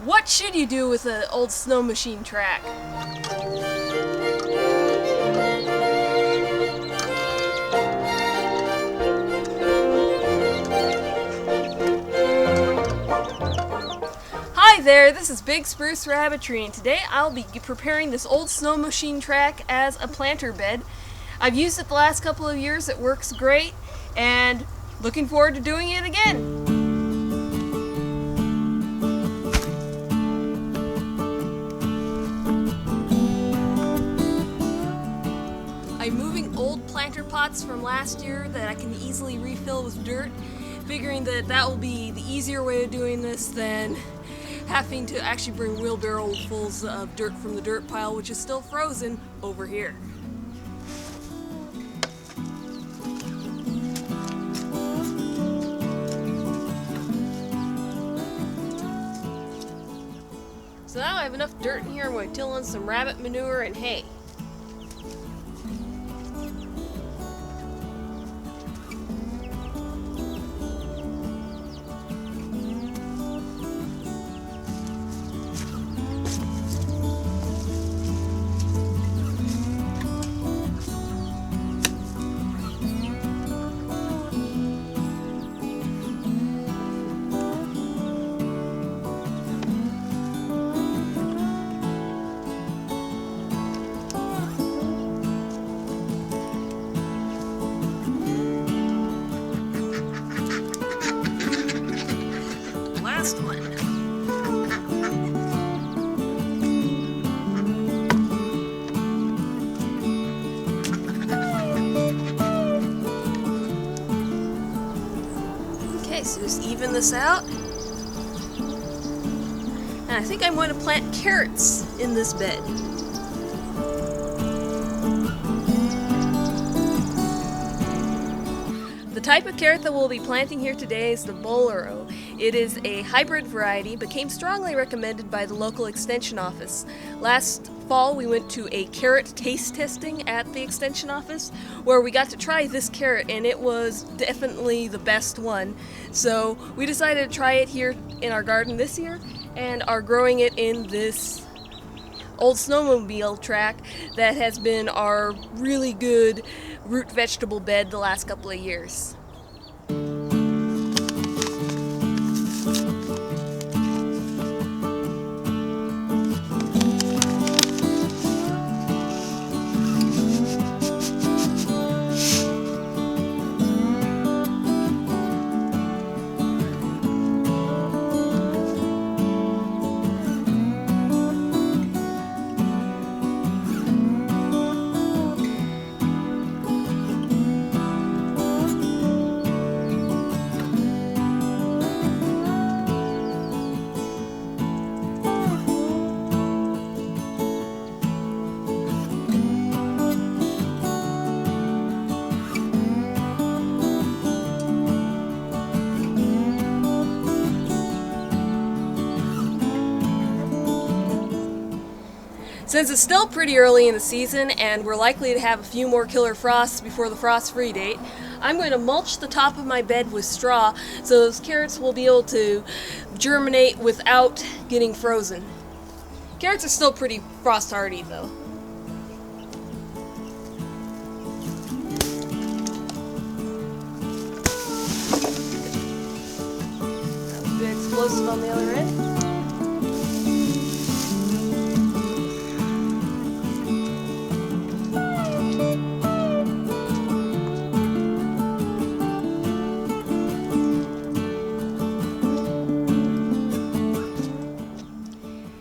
What should you do with an old snow machine track? Hi there, this is Big Spruce Rabbitry, and today I'll be preparing this old snow machine track as a planter bed. I've used it the last couple of years, it works great, and looking forward to doing it again. I'm moving old planter pots from last year that I can easily refill with dirt, figuring that will be the easier way of doing this than having to actually bring wheelbarrowfuls of dirt from the dirt pile, which is still frozen, over here. So now I have enough dirt in here. I'm going to till in some rabbit manure and hay. Last one. Okay, so just even this out. And I think I'm going to plant carrots in this bed. The type of carrot that we'll be planting here today is the Bolero. It is a hybrid variety, became strongly recommended by the local extension office. Last fall we went to a carrot taste testing at the extension office where we got to try this carrot, and it was definitely the best one. So we decided to try it here in our garden this year and are growing it in this old snowmobile track that has been our really good root vegetable bed the last couple of years. Since it's still pretty early in the season and we're likely to have a few more killer frosts before the frost-free date, I'm going to mulch the top of my bed with straw so those carrots will be able to germinate without getting frozen. Carrots are still pretty frost-hardy though. That was good explosive on the other end.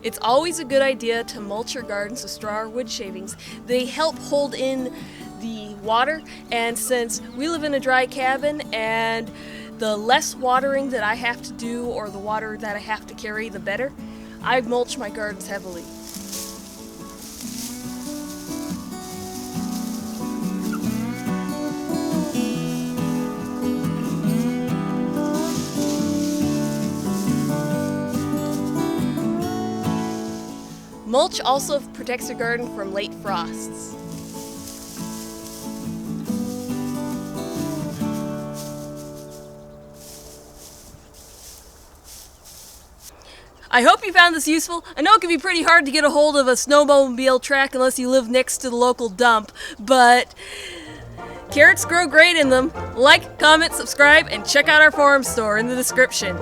It's always a good idea to mulch your gardens with straw or wood shavings. They help hold in the water, and since we live in a dry cabin and the less watering that I have to do or the water that I have to carry, the better, I mulch my gardens heavily. Mulch also protects your garden from late frosts. I hope you found this useful. I know it can be pretty hard to get a hold of a snowmobile track unless you live next to the local dump, but carrots grow great in them. Like, comment, subscribe, and check out our forum store in the description.